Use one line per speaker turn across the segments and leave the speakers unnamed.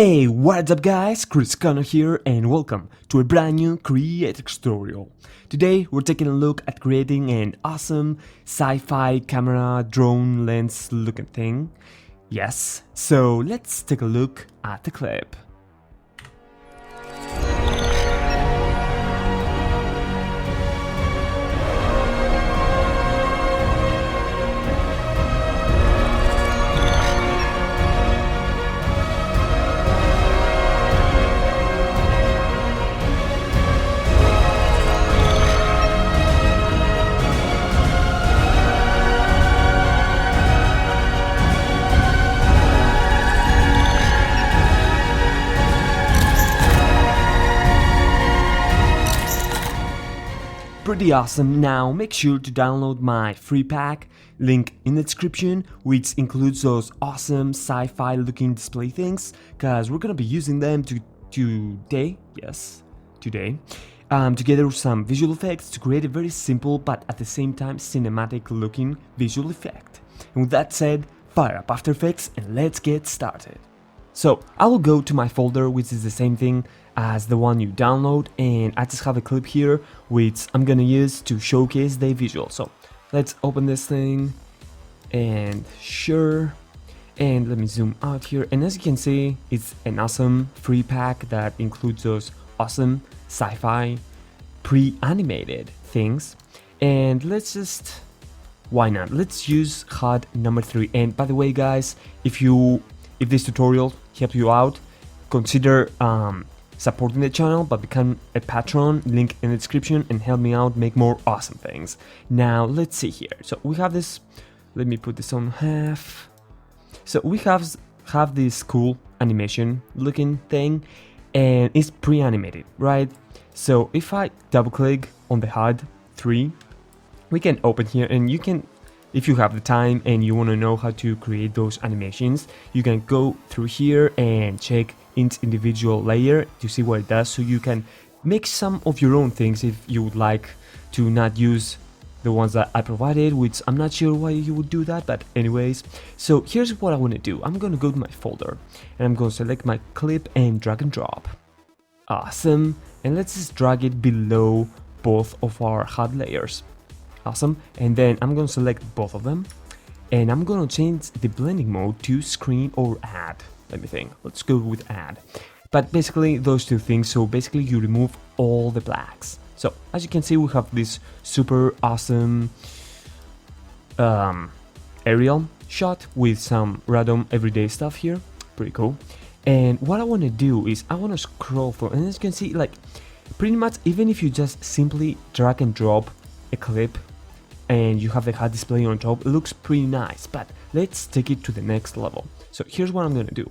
Hey, what's up guys, Chris Connor here and welcome to a brand new creator tutorial. Today we're taking a look at creating an awesome sci-fi camera drone lens looking thing. Yes, so let's take a look at the clip. Pretty awesome. Now make sure to download my free pack, link in the description, which includes those awesome sci-fi looking display things, because we're gonna be using them today, together with some visual effects to create a very simple but at the same time cinematic looking visual effect. And with that said, fire up After Effects and let's get started. So I will go to my folder, which is the same thing as the one you download, and I just have a clip here which I'm gonna use to showcase the visual. So let's open this thing and let me zoom out here, and as you can see it's an awesome free pack that includes those awesome sci-fi pre-animated things. And let's just, why not, let's use HUD number 3. And by the way guys, if this tutorial helped you out, consider supporting the channel by becoming a patron, link in the description, and help me out make more awesome things. Now let's see here. So we have this, let me put this on half. So we have this cool animation looking thing, and it's pre-animated, right? So if I double click on the HUD 3, we can open here, and you can, if you have the time and you want to know how to create those animations, you can go through here and check each individual layer to see what it does, so you can make some of your own things if you would like to not use the ones that I provided, which I'm not sure why you would do that, but anyways. So here's what I want to do. I'm going to go to my folder and I'm going to select my clip and drag and drop. Awesome. And let's just drag it below both of our HUD layers. Awesome. And then I'm going to select both of them and I'm going to change the blending mode to screen or add. Let me think. Let's go with add. But basically those two things. So basically you remove all the blacks. So as you can see, we have this super awesome aerial shot with some random everyday stuff here. Pretty cool. And what I want to do is I want to scroll through, and as you can see, like pretty much even if you just simply drag and drop a clip and you have the HUD display on top, it looks pretty nice. But let's take it to the next level. So here's what I'm going to do.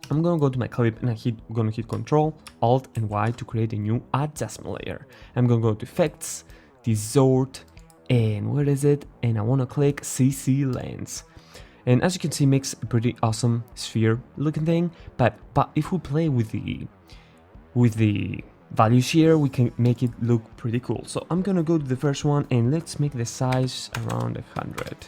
I'm going to go to my clip and I'm going to hit Ctrl, Alt and Y to create a new adjustment layer. I'm going to go to Effects, Distort, and where is it? And I want to click CC Lens. And as you can see, it makes a pretty awesome sphere looking thing. But if we play with the values here, we can make it look pretty cool. So I'm going to go to the first one and let's make the size around 100.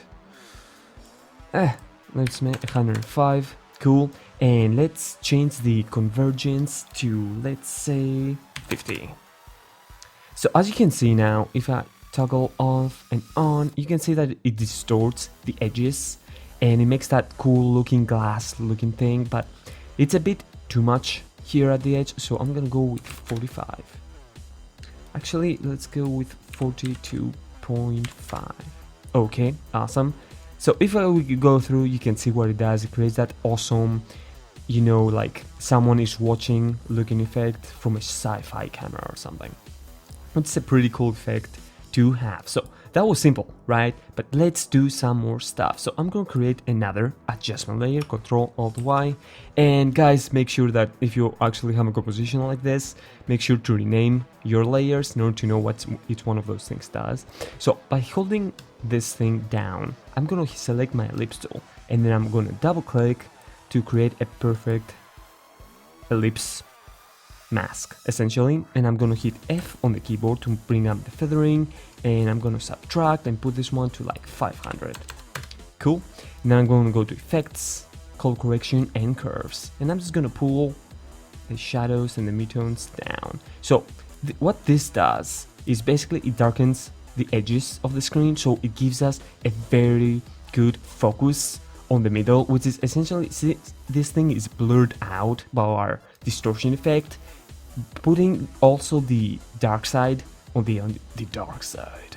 Let's make 105. Cool. And let's change the convergence to, let's say, 50. So as you can see now, if I toggle off and on, you can see that it distorts the edges and it makes that cool looking glass looking thing, but it's a bit too much here at the edge, so I'm gonna go with 45. Actually, let's go with 42.5. Okay, awesome. So if we go through, you can see what it does. It creates that awesome, you know, like someone is watching looking effect from a sci-fi camera or something. It's a pretty cool effect to have. So that was simple, right? But let's do some more stuff. So I'm going to create another adjustment layer, Ctrl Alt Y. And guys, make sure that if you actually have a composition like this, make sure to rename your layers in order to know what each one of those things does. So by holding this thing down, I'm going to select my ellipse tool and then I'm going to double click to create a perfect ellipse mask essentially, and I'm gonna hit F on the keyboard to bring up the feathering, and I'm gonna subtract and put this one to like 500. Cool. Now I'm going to go to Effects, color correction and curves. And I'm just gonna pull the shadows and the midtones down. So what this does is basically it darkens the edges of the screen, so it gives us a very good focus on the middle, which is essentially, see, this thing is blurred out by our distortion effect, putting also the dark side on the dark side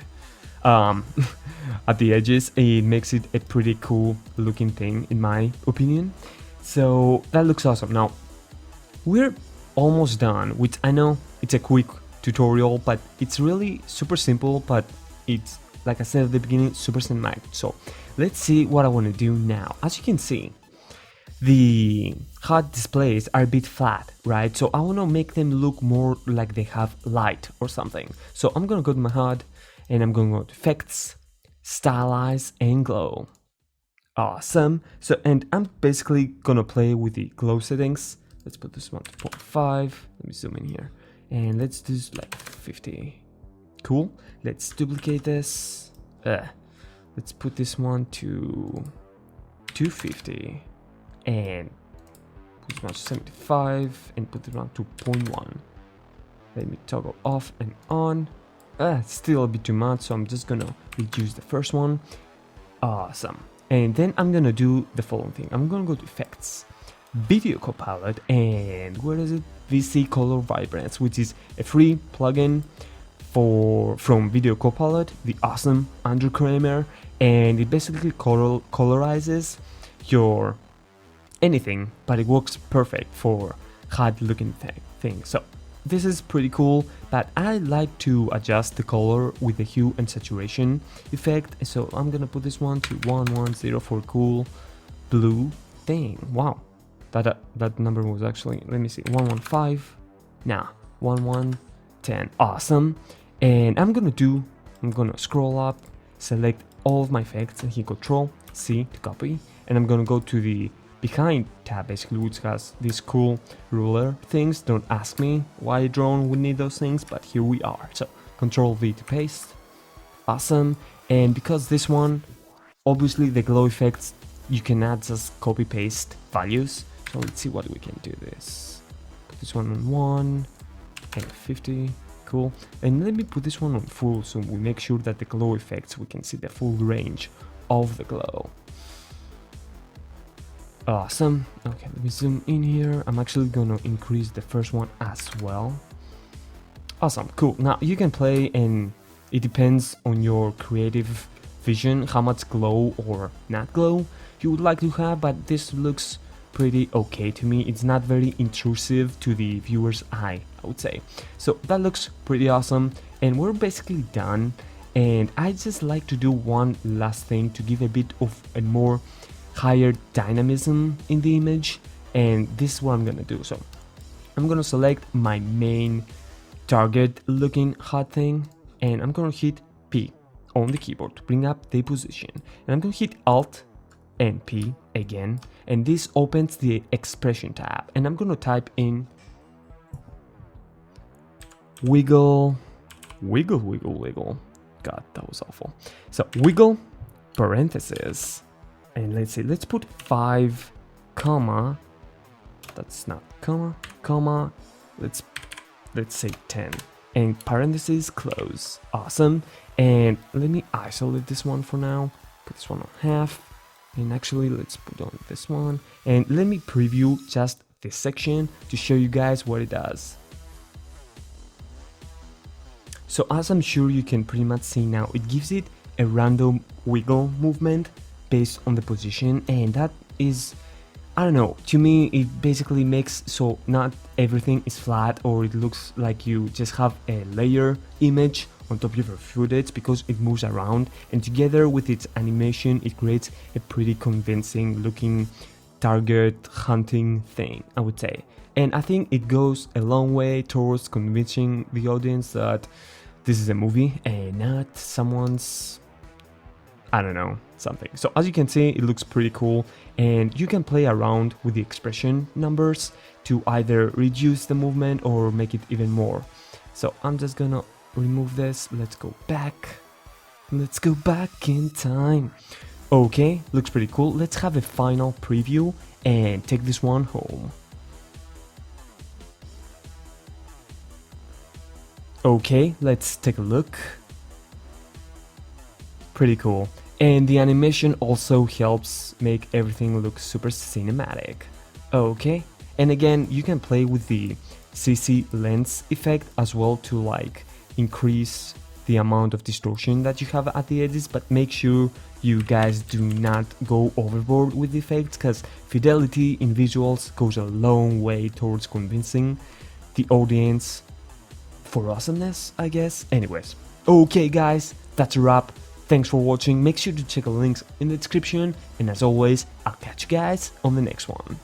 at the edges. It makes it a pretty cool looking thing in my opinion. So that looks awesome. Now we're almost done, which I know it's a quick tutorial, but it's really super simple, but it's, like I said at the beginning, super cinematic. So let's see what I want to do now. As you can see, the HUD displays are a bit flat, right? So I want to make them look more like they have light or something. So I'm gonna go to my HUD and I'm gonna go to Effects, Stylize and Glow. Awesome. So, and I'm basically gonna play with the glow settings. Let's put this one to 0.5. Let me zoom in here. And let's do like 50. Cool. Let's duplicate this. Let's put this one to 250. And put this one to 75. And put this one to 0.1. Let me toggle off and on. It's still a bit too much, so I'm just gonna reduce the first one. Awesome. And then I'm gonna do the following thing. I'm gonna go to Effects, Video Copilot, and where is it? VC Color Vibrance, which is a free plugin from Video Copilot, the awesome Andrew Kramer, and it basically colorizes your anything, but it works perfect for HUD looking thing. So this is pretty cool, but I like to adjust the color with the Hue and Saturation effect. So I'm gonna put this one to 1104 for cool blue thing. Wow. That number was actually, let me see, 115, nah, 1110, awesome. And I'm gonna scroll up, select all of my effects and hit Control C to copy, and I'm gonna go to the behind tab basically, which has these cool ruler things. Don't ask me why drone would need those things, but here we are. So Control V to paste, awesome. And because this one, obviously the glow effects, you can add just copy paste values. So let's see what we can do this. Put this one on 1 and 50, cool. And let me put this one on full so we make sure that the glow effects, we can see the full range of the glow. Awesome. Okay, let me zoom in here. I'm actually gonna increase the first one as well. Awesome, cool. Now you can play, and it depends on your creative vision how much glow or not glow you would like to have, but this looks pretty okay to me. It's not very intrusive to the viewer's eye, I would say. So that looks pretty awesome, and we're basically done. And I just like to do one last thing to give a bit of a more higher dynamism in the image, and this is what I'm gonna do. So I'm gonna select my main target looking HUD thing, and I'm gonna hit P on the keyboard to bring up the position, and I'm gonna hit Alt and P again, and this opens the expression tab, and I'm gonna type in wiggle. God, that was awful. So wiggle parenthesis, and let's see, let's put 5 comma, that's not comma, let's say 10, and parentheses close. Awesome. And let me isolate this one for now, put this one on half, and actually let's put on this one, and let me preview just this section to show you guys what it does. So as I'm sure you can pretty much see now, it gives it a random wiggle movement based on the position, and that is, I don't know, to me it basically makes so not everything is flat, or it looks like you just have a layer image on top of your footage, because it moves around, and together with its animation it creates a pretty convincing looking target hunting thing, I would say. And I think it goes a long way towards convincing the audience that this is a movie and not someone's, I don't know, something. So as you can see, it looks pretty cool, and you can play around with the expression numbers to either reduce the movement or make it even more. So I'm just gonna remove this. Let's go back in time. Okay, looks pretty cool. Let's have a final preview and take this one home. Okay, let's take a look. Pretty cool. And the animation also helps make everything look super cinematic. Okay, and again, you can play with the CC lens effect as well to like increase the amount of distortion that you have at the edges, but make sure you guys do not go overboard with the effects, because fidelity in visuals goes a long way towards convincing the audience for awesomeness, I guess. Anyways, okay guys, that's a wrap. Thanks for watching, make sure to check the links in the description, and as always, I'll catch you guys on the next one.